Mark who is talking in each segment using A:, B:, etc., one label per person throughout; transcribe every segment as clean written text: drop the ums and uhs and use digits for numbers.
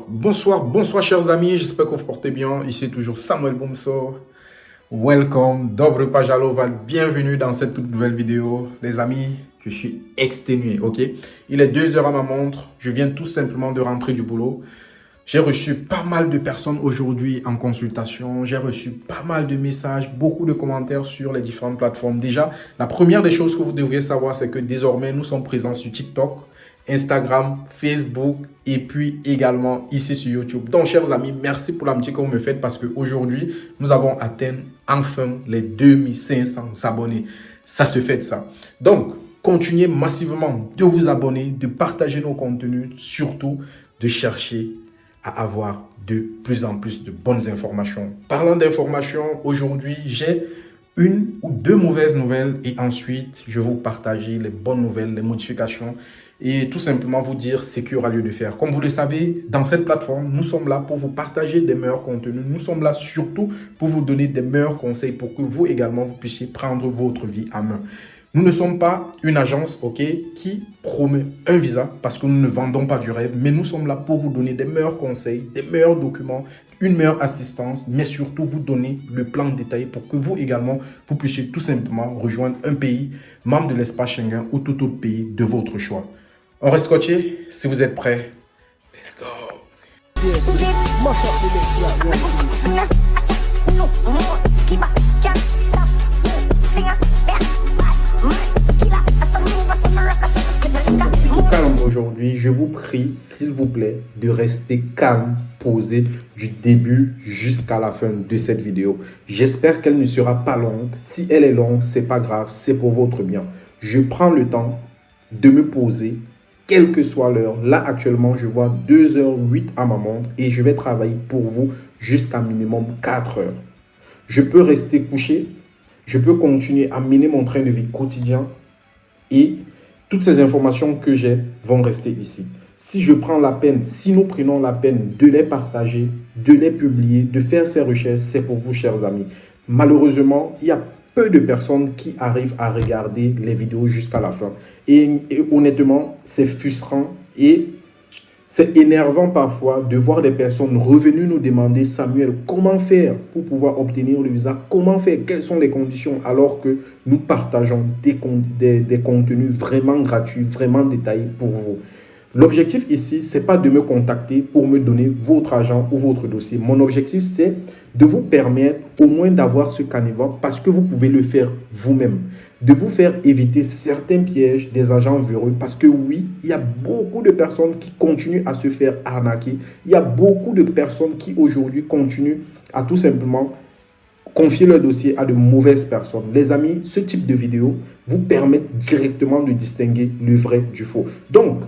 A: Bonsoir chers amis, j'espère que vous vous portez bien. Ici toujours Samuel Boumso. Welcome, Dobre Pajaloval, bienvenue dans cette toute nouvelle vidéo. Les amis, je suis exténué, ok? Il est 2 heures à ma montre, je viens tout simplement de rentrer du boulot. J'ai reçu pas mal de personnes aujourd'hui en consultation, j'ai reçu pas mal de messages, beaucoup de commentaires sur les différentes plateformes. Déjà, la première des choses que vous devriez savoir, c'est que désormais, nous sommes présents sur TikTok, Instagram, Facebook et puis également ici sur YouTube. Donc, chers amis, merci pour l'amitié que vous me faites parce qu'aujourd'hui, nous avons atteint enfin les 2500 abonnés. Ça se fait de ça. Donc, continuez massivement de vous abonner, de partager nos contenus, surtout de chercher à avoir de plus en plus de bonnes informations. Parlant d'informations, aujourd'hui, j'ai une ou deux mauvaises nouvelles et ensuite, je vais vous partager les bonnes nouvelles, les modifications et tout simplement vous dire ce qu'il y aura lieu de faire. Comme vous le savez, dans cette plateforme, nous sommes là pour vous partager des meilleurs contenus. Nous sommes là surtout pour vous donner des meilleurs conseils pour que vous également, vous puissiez prendre votre vie en main. Nous ne sommes pas une agence, ok, qui promet un visa parce que nous ne vendons pas du rêve, mais nous sommes là pour vous donner des meilleurs conseils, des meilleurs documents, une meilleure assistance, mais surtout vous donner le plan détaillé pour que vous également, vous puissiez tout simplement rejoindre un pays membre de l'espace Schengen ou tout autre pays de votre choix. On reste scotché. Si vous êtes prêts, let's go. Calme aujourd'hui, je vous prie, s'il vous plaît, de rester calme, posé du début jusqu'à la fin de cette vidéo. J'espère qu'elle ne sera pas longue. Si elle est longue, c'est pas grave, c'est pour votre bien. Je prends le temps de me poser, quelle que soit l'heure. Là, actuellement, je vois 2h08 à ma montre et je vais travailler pour vous jusqu'à minimum 4 heures. Je peux rester couché, je peux continuer à mener mon train de vie quotidien et toutes ces informations que j'ai vont rester ici. Si je prends la peine, si nous prenons la peine de les partager, de les publier, de faire ces recherches, c'est pour vous, chers amis. Malheureusement, il y a peu de personnes qui arrivent à regarder les vidéos jusqu'à la fin. Et honnêtement, c'est frustrant et c'est énervant parfois de voir des personnes revenues nous demander « Samuel, comment faire pour pouvoir obtenir le visa? Comment faire? Quelles sont les conditions ?» alors que nous partageons des contenus vraiment gratuits, vraiment détaillés pour vous. L'objectif ici, ce n'est pas de me contacter pour me donner votre argent ou votre dossier. Mon objectif, c'est de vous permettre au moins d'avoir ce canevas parce que vous pouvez le faire vous-même. De vous faire éviter certains pièges des agents véreux parce que oui, il y a beaucoup de personnes qui continuent à se faire arnaquer. Il y a beaucoup de personnes qui aujourd'hui continuent à tout simplement confier leur dossier à de mauvaises personnes. Les amis, ce type de vidéo vous permet directement de distinguer le vrai du faux. Donc,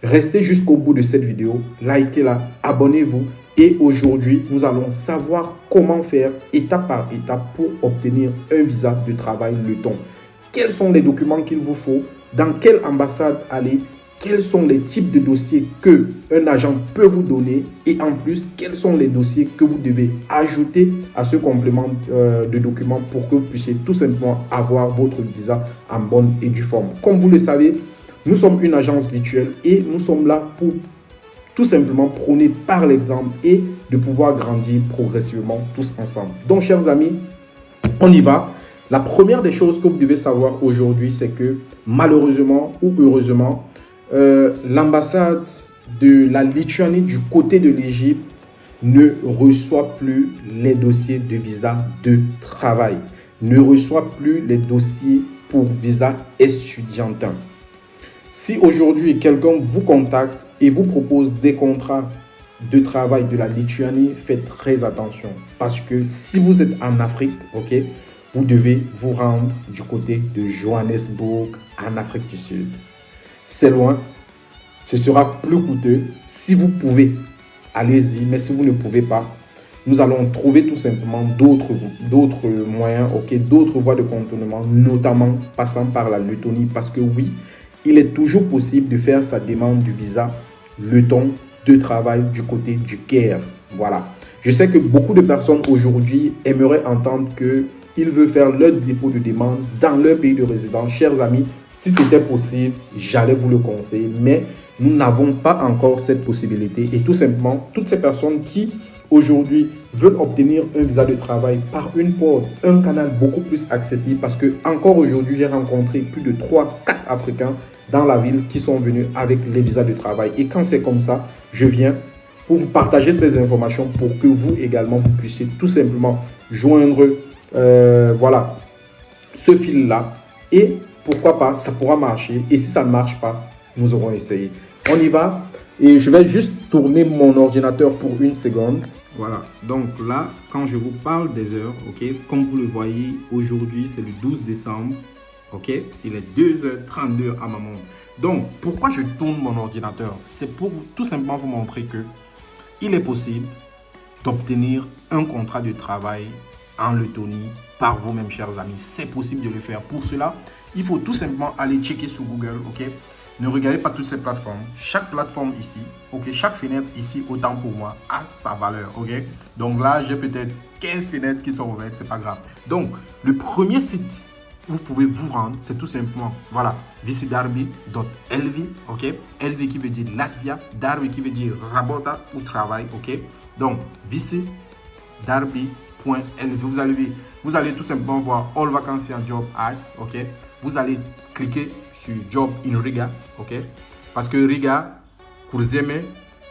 A: restez jusqu'au bout de cette vidéo, likez-la, abonnez-vous et aujourd'hui, nous allons savoir comment faire étape par étape pour obtenir un visa de travail letton. Quels sont les documents qu'il vous faut, dans quelle ambassade aller, quels sont les types de dossiers qu'un agent peut vous donner et en plus, quels sont les dossiers que vous devez ajouter à ce complément de documents pour que vous puissiez tout simplement avoir votre visa en bonne et due forme. Comme vous le savez, nous sommes une agence virtuelle et nous sommes là pour tout simplement prôner par l'exemple et de pouvoir grandir progressivement tous ensemble. Donc, chers amis, on y va. La première des choses que vous devez savoir aujourd'hui, c'est que malheureusement ou heureusement, l'ambassade de la Lituanie du côté de l'Égypte ne reçoit plus les dossiers de visa de travail, ne reçoit plus les dossiers pour visa estudiantin. Si aujourd'hui quelqu'un vous contacte et vous propose des contrats de travail de la Lituanie, faites très attention. Parce que si vous êtes en Afrique, ok, vous devez vous rendre du côté de Johannesburg, en Afrique du Sud. C'est loin, ce sera plus coûteux. Si vous pouvez, allez-y, mais si vous ne pouvez pas, nous allons trouver tout simplement d'autres moyens, ok, d'autres voies de contournement, notamment passant par la Lettonie. Parce que oui, il est toujours possible de faire sa demande du visa letton de travail du côté du Caire. Voilà. Je sais que beaucoup de personnes aujourd'hui aimeraient entendre qu'ils veulent faire leur dépôt de demande dans leur pays de résidence. Chers amis, si c'était possible, j'allais vous le conseiller. Mais nous n'avons pas encore cette possibilité. Et tout simplement, toutes ces personnes qui aujourd'hui veulent obtenir un visa de travail par une porte, un canal beaucoup plus accessible, parce que encore aujourd'hui, j'ai rencontré plus de 3-4 Africains dans la ville qui sont venus avec les visas de travail. Et quand c'est comme ça, je viens pour vous partager ces informations pour que vous également, vous puissiez tout simplement joindre voilà, ce fil-là. Et pourquoi pas, ça pourra marcher. Et si ça ne marche pas, nous aurons essayé. On y va. Et je vais juste tourner mon ordinateur pour une seconde. Voilà, donc là, quand je vous parle des heures, ok, comme vous le voyez, aujourd'hui, c'est le 12 décembre, ok, il est 2h32 à ma montre. Donc, pourquoi je tourne mon ordinateur? C'est pour tout simplement vous montrer que il est possible d'obtenir un contrat de travail en Lettonie par vous-même, chers amis. C'est possible de le faire. Pour cela, il faut tout simplement aller checker sur Google, ok. Ne regardez pas toutes ces plateformes. Chaque plateforme ici, ok, chaque fenêtre ici, autant pour moi, a sa valeur, ok. Donc là, j'ai peut-être 15 fenêtres qui sont ouvertes, c'est pas grave. Donc, le premier site où vous pouvez vous rendre, c'est tout simplement, voilà, visidarbi.lv, ok. LV qui veut dire Latvia, Darbi qui veut dire Rabota ou travail, ok. Donc, visidarbi.lv, vous allez tout simplement voir All Vacancy and Job Ads, ok. Vous allez cliquer sur Job in Riga, ok. Parce que Riga, Kurzeme,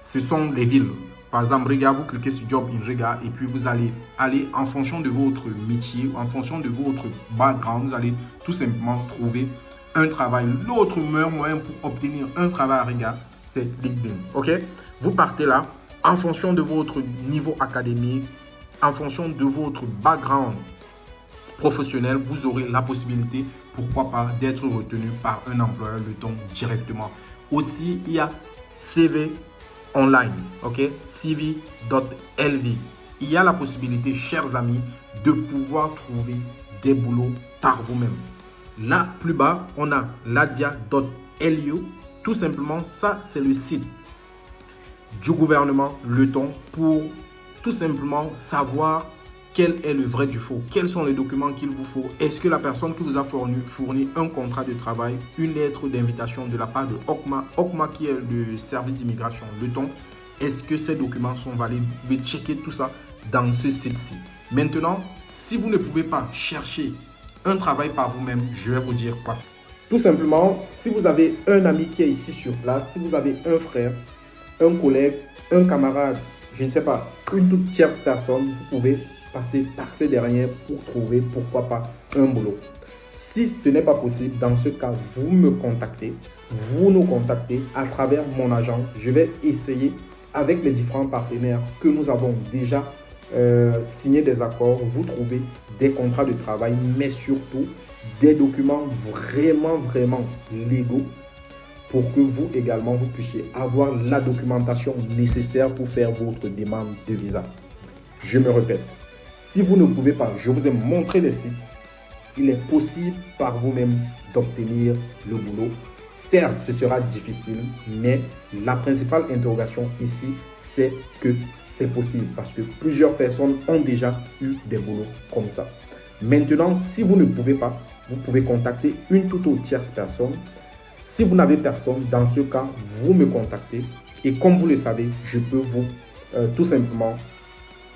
A: ce sont les villes. Par exemple, Riga, vous cliquez sur Job in Riga et puis vous allez aller en fonction de votre métier, en fonction de votre background, vous allez tout simplement trouver un travail. L'autre meilleur moyen pour obtenir un travail à Riga, c'est LinkedIn, ok. Vous partez là, en fonction de votre niveau académique, en fonction de votre background professionnel, vous aurez la possibilité, pourquoi pas, d'être retenu par un employeur letton directement. Aussi, il y a CV online, ok, cv.lv. Il y a la possibilité, chers amis, de pouvoir trouver des boulots par vous-même. Là, plus bas, on a ladia.lu. Tout simplement, ça, c'est le site du gouvernement letton pour tout simplement savoir quel est le vrai du faux, quels sont les documents qu'il vous faut. Est-ce que la personne qui vous a fourni un contrat de travail, une lettre d'invitation de la part de OCMA qui est le service d'immigration letton, est-ce que ces documents sont valides? Vous pouvez checker tout ça dans ce site-ci. Maintenant, si vous ne pouvez pas chercher un travail par vous-même, je vais vous dire quoi faire. Tout simplement, si vous avez un ami qui est ici sur place, si vous avez un frère, un collègue, un camarade, je ne sais pas, une toute tierce personne, vous pouvez passer parfait derrière pour trouver, pourquoi pas, un boulot. Si ce n'est pas possible, dans ce cas, vous me contactez, vous nous contactez à travers mon agence. Je vais essayer avec les différents partenaires que nous avons déjà signé des accords, vous trouvez des contrats de travail, mais surtout des documents vraiment légaux pour que vous également, vous puissiez avoir la documentation nécessaire pour faire votre demande de visa. Je me répète, si vous ne pouvez pas, je vous ai montré les sites, il est possible par vous-même d'obtenir le boulot. Certes, ce sera difficile, mais la principale interrogation ici, c'est que c'est possible parce que plusieurs personnes ont déjà eu des boulots comme ça. Maintenant, si vous ne pouvez pas, vous pouvez contacter une toute autre tierce personne. Si vous n'avez personne, dans ce cas, vous me contactez et comme vous le savez, je peux vous tout simplement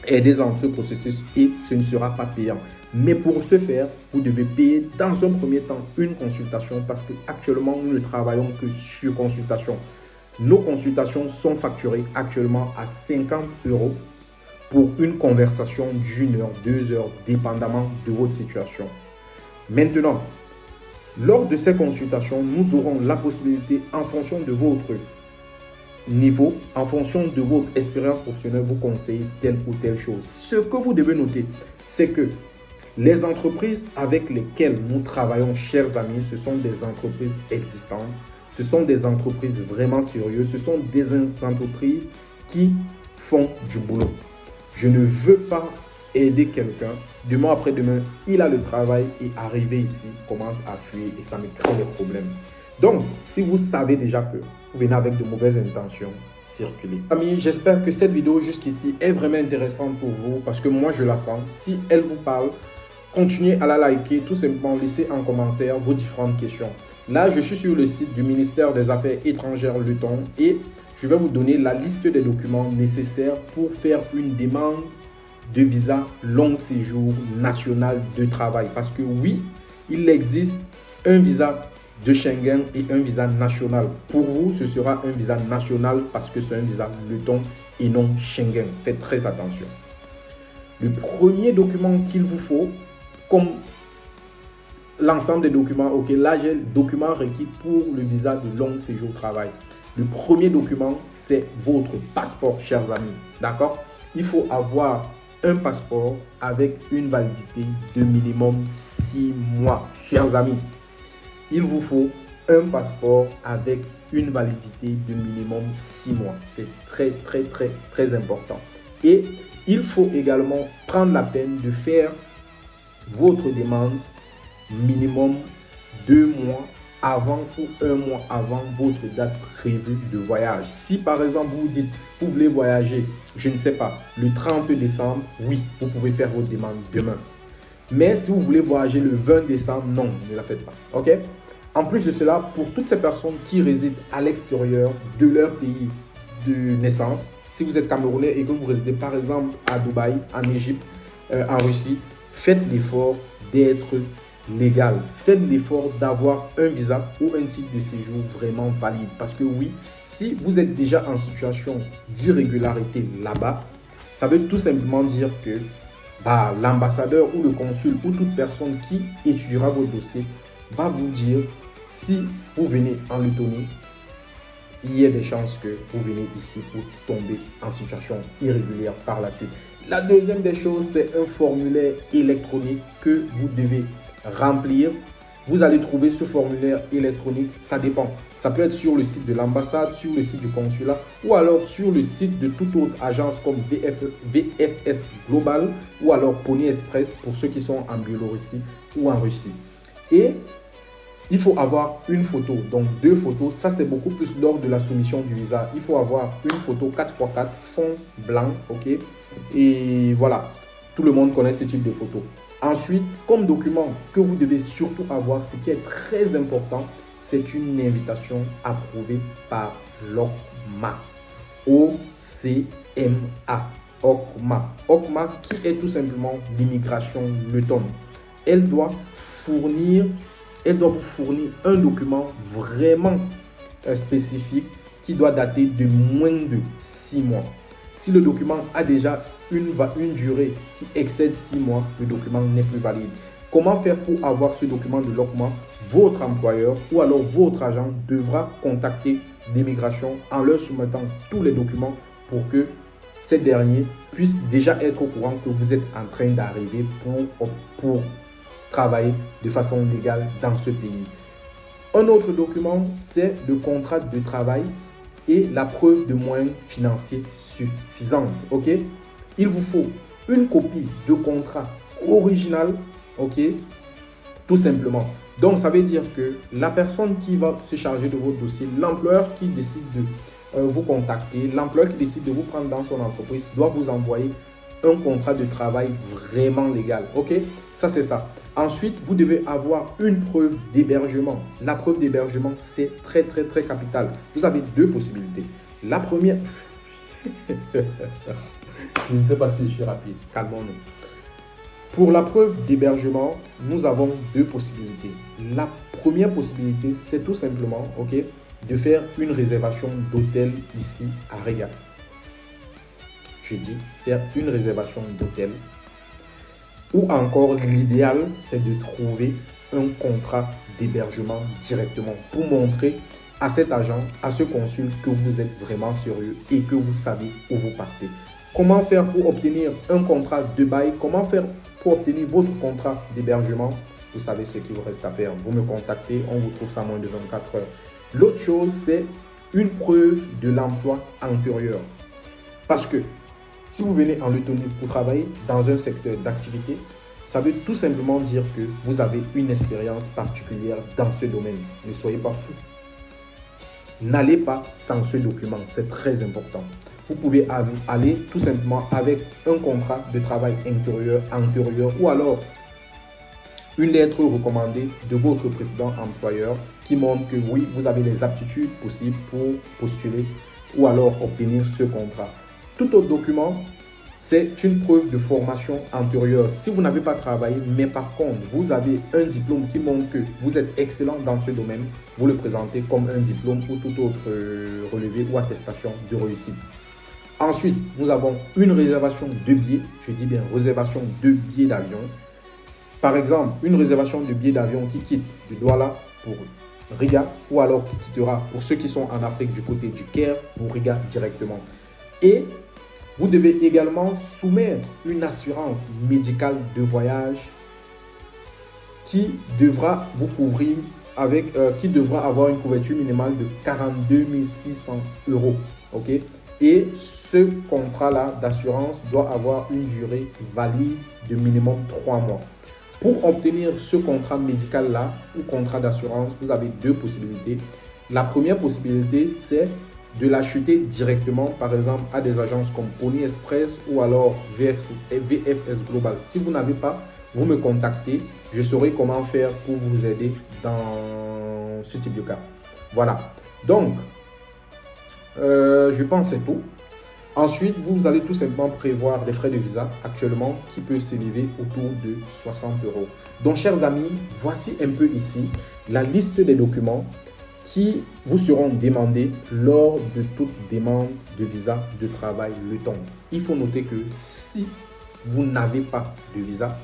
A: aider dans ce processus et ce ne sera pas payant. Mais pour ce faire, vous devez payer dans un premier temps une consultation parce qu'actuellement, nous ne travaillons que sur consultation. Nos consultations sont facturées actuellement à 50 € pour une conversation d'1 heure, 2 heures, dépendamment de votre situation. Maintenant, lors de ces consultations, nous aurons la possibilité, en fonction de votre niveau, en fonction de votre expérience professionnelle, vous conseiller telle ou telle chose. Ce que vous devez noter, c'est que les entreprises avec lesquelles nous travaillons, chers amis, ce sont des entreprises existantes, ce sont des entreprises vraiment sérieuses, ce sont des entreprises qui font du boulot. Je ne veux pas aider quelqu'un, demain après-demain, il a le travail et arrivé ici, commence à fuir et ça me crée des problèmes. Donc, si vous savez déjà que vous venez avec de mauvaises intentions, circulez. Amis, j'espère que cette vidéo jusqu'ici est vraiment intéressante pour vous parce que moi je la sens. Si elle vous parle, continuez à la liker, tout simplement laissez en commentaire vos différentes questions. Là, je suis sur le site du ministère des Affaires étrangères letton et je vais vous donner la liste des documents nécessaires pour faire une demande de visa long séjour national de travail. Parce que oui, il existe un visa de Schengen et un visa national. Pour vous, ce sera un visa national parce que c'est un visa letton et non Schengen. Faites très attention. Le premier document qu'il vous faut, comme l'ensemble des documents, ok, là j'ai le document requis pour le visa de long séjour travail. Le premier document, c'est votre passeport, chers amis. D'accord? Il faut avoir un passeport avec une validité de minimum 6 mois, chers amis. Il vous faut un passeport avec une validité de minimum 6 mois. C'est très important. Et il faut également prendre la peine de faire votre demande minimum 2 mois avant ou 1 mois avant votre date prévue de voyage. Si par exemple vous dites vous voulez voyager, je ne sais pas, le 30 décembre, oui, vous pouvez faire votre demande demain. Mais si vous voulez voyager le 20 décembre, non, ne la faites pas. Ok? En plus de cela, pour toutes ces personnes qui résident à l'extérieur de leur pays de naissance, si vous êtes Camerounais et que vous résidez par exemple à Dubaï, en Égypte, en Russie, faites l'effort d'être légal. Faites l'effort d'avoir un visa ou un titre de séjour vraiment valide. Parce que oui, si vous êtes déjà en situation d'irrégularité là-bas, ça veut tout simplement dire que l'ambassadeur ou le consul ou toute personne qui étudiera votre dossier va vous dire si vous venez en Lettonie, il y a des chances que vous venez ici pour tomber en situation irrégulière par la suite. La deuxième des choses, c'est un formulaire électronique que vous devez remplir. Vous allez trouver ce formulaire électronique, ça dépend. Ça peut être sur le site de l'ambassade, sur le site du consulat ou alors sur le site de toute autre agence comme VFS Global ou alors Pony Express pour ceux qui sont en Biélorussie ou en Russie. Et il faut avoir une photo, donc 2 photos. Ça, c'est beaucoup plus lors de la soumission du visa. Il faut avoir une photo 4x4, fond blanc, ok. Et voilà, tout le monde connaît ce type de photo. Ensuite, comme document que vous devez surtout avoir, ce qui est très important, c'est une invitation approuvée par l'OCMA. O-C-M-A. OCMA. OCMA qui est tout simplement l'immigration lettonne. Elle doit vous fournir un document vraiment spécifique qui doit dater de moins de 6 mois. Si le document a déjà une durée qui excède 6 mois, le document n'est plus valide. Comment faire pour avoir ce document de l'OCMA? Votre employeur ou alors votre agent devra contacter l'immigration en leur soumettant tous les documents pour que ces derniers puissent déjà être au courant que vous êtes en train d'arriver pour travailler de façon légale dans ce pays. Un autre document, c'est le contrat de travail et la preuve de moyens financiers suffisants. Ok? Il vous faut une copie de contrat original, ok? Tout simplement. Donc, ça veut dire que la personne qui va se charger de votre dossier, l'employeur qui décide de vous contacter, l'employeur qui décide de vous prendre dans son entreprise, doit vous envoyer un contrat de travail vraiment légal. Ok? Ça, c'est ça. Ensuite, vous devez avoir une preuve d'hébergement. La preuve d'hébergement, c'est très capital. Vous avez 2 possibilités. La première... Je ne sais pas si je suis rapide. Calmons-nous. Pour la preuve d'hébergement, nous avons 2 possibilités. La première possibilité, c'est tout simplement, ok, de faire une réservation d'hôtel ici à Riga. Je dis faire une réservation d'hôtel. Ou encore, l'idéal, c'est de trouver un contrat d'hébergement directement pour montrer à cet agent, à ce consul que vous êtes vraiment sérieux et que vous savez où vous partez. Comment faire pour obtenir un contrat de bail? Comment faire pour obtenir votre contrat d'hébergement? Vous savez ce qu'il vous reste à faire. Vous me contactez, on vous trouve ça en moins de 24 heures. L'autre chose, c'est une preuve de l'emploi antérieur. Parce que si vous venez en Lettonie pour travailler dans un secteur d'activité, ça veut tout simplement dire que vous avez une expérience particulière dans ce domaine. Ne soyez pas fous. N'allez pas sans ce document, c'est très important. Vous pouvez aller tout simplement avec un contrat de travail antérieur ou alors une lettre recommandée de votre précédent employeur qui montre que oui, vous avez les aptitudes possibles pour postuler ou alors obtenir ce contrat. Tout autre document, c'est une preuve de formation antérieure. Si vous n'avez pas travaillé, mais par contre, vous avez un diplôme qui montre que vous êtes excellent dans ce domaine, vous le présentez comme un diplôme ou tout autre relevé ou attestation de réussite. Ensuite, nous avons une réservation de billets, je dis bien réservation de billets d'avion. Par exemple, une réservation de billets d'avion qui quitte de Douala pour Riga ou alors qui quittera pour ceux qui sont en Afrique du côté du Caire pour Riga directement. Et vous devez également soumettre une assurance médicale de voyage qui devra vous couvrir qui devra avoir une couverture minimale de 42 600 €. Ok? Et ce contrat-là d'assurance doit avoir une durée valide de minimum 3 mois. Pour obtenir ce contrat médical-là ou contrat d'assurance, vous avez deux possibilités. La première possibilité, c'est de l'acheter directement, par exemple, à des agences comme Pony Express ou alors VFS Global. Si vous n'avez pas, vous me contactez. Je saurai comment faire pour vous aider dans ce type de cas. Voilà. Donc, je pense que c'est tout. Ensuite, vous allez tout simplement prévoir des frais de visa actuellement qui peuvent s'élever autour de 60 €. Donc, chers amis, voici un peu ici la liste des documents qui vous seront demandés lors de toute demande de visa de travail le temps. Il faut noter que si vous n'avez pas de visa,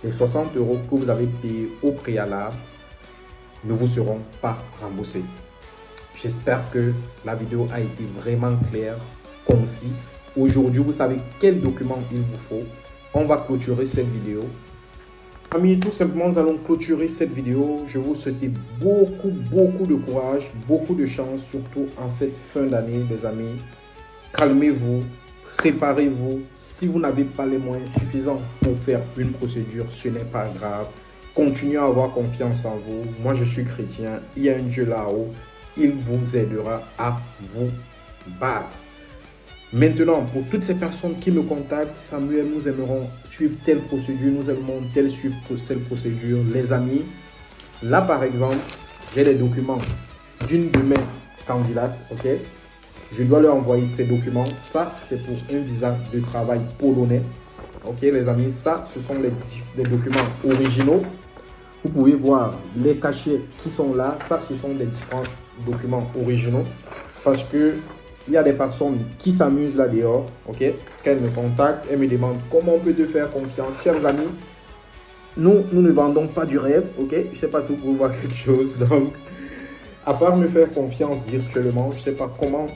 A: les 60 € que vous avez payés au préalable ne vous seront pas remboursés. J'espère que la vidéo a été vraiment claire, concis. Aujourd'hui, vous savez quel document il vous faut. On va clôturer cette vidéo. Amis, tout simplement, nous allons clôturer cette vidéo. Je vous souhaite beaucoup de courage, beaucoup de chance, surtout en cette fin d'année, les amis. Calmez-vous, préparez-vous. Si vous n'avez pas les moyens suffisants pour faire une procédure, ce n'est pas grave. Continuez à avoir confiance en vous. Moi, je suis chrétien. Il y a un Dieu là-haut. Il vous aidera à vous battre. Maintenant, pour toutes ces personnes qui me contactent, Samuel, nous aimerons suivre telle procédure, nous aimerons suivre telle procédure. Les amis, là par exemple, j'ai les documents d'une de mes candidates, ok? Je dois leur envoyer ces documents. Ça, c'est pour un visa de travail polonais. Ok, les amis, ça, ce sont les documents originaux. Vous pouvez voir les cachets qui sont là. Ça, ce sont les différents documents originaux. Parce que il y a des personnes qui s'amusent là dehors. Ok, quand elles me contactent, elles me demandent comment on peut te faire confiance. Chers amis, nous ne vendons pas du rêve. Ok, je ne sais pas si vous pouvez voir quelque chose. Donc, à part me faire confiance virtuellement, je ne sais pas comment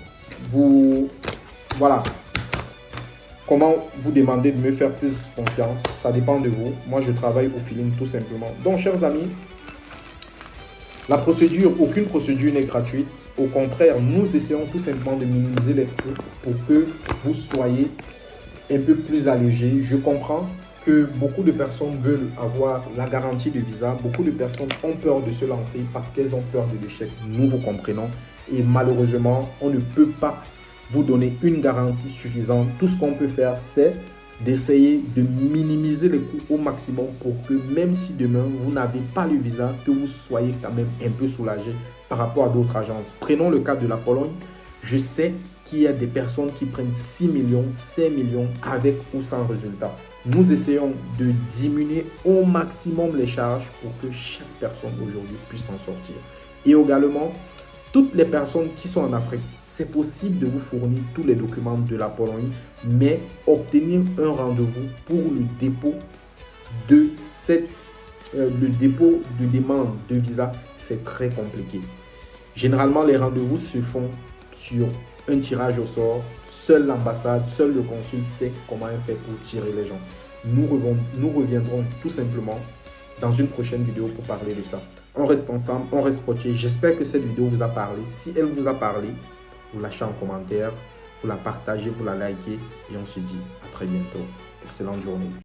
A: vous... Voilà. Comment vous demander de me faire plus confiance, ça dépend de vous. Moi, je travaille au feeling tout simplement. Donc, chers amis, la procédure, aucune procédure n'est gratuite. Au contraire, nous essayons tout simplement de minimiser les coûts pour que vous soyez un peu plus allégés. Je comprends que beaucoup de personnes veulent avoir la garantie de visa. Beaucoup de personnes ont peur de se lancer parce qu'elles ont peur de l'échec. Nous vous comprenons. Et malheureusement, on ne peut pas vous donner une garantie suffisante. Tout ce qu'on peut faire, c'est d'essayer de minimiser les coûts au maximum pour que même si demain, vous n'avez pas le visa, que vous soyez quand même un peu soulagé par rapport à d'autres agences. Prenons le cas de la Pologne. Je sais qu'il y a des personnes qui prennent 6 millions, 5 millions avec ou sans résultat. Nous essayons de diminuer au maximum les charges pour que chaque personne aujourd'hui puisse s'en sortir. Et également, toutes les personnes qui sont en Afrique, c'est possible de vous fournir tous les documents de la Pologne, mais obtenir un rendez-vous pour le dépôt de demande de visa, c'est très compliqué. Généralement, les rendez-vous se font sur un tirage au sort. Seule l'ambassade, seul le consul sait comment elle fait pour tirer les gens. Nous reviendrons tout simplement dans une prochaine vidéo pour parler de ça. On reste ensemble, on reste scotché. J'espère que cette vidéo vous a parlé. Si elle vous a parlé, vous lâchez en commentaire, vous la partagez, vous la likez et on se dit à très bientôt. Excellente journée.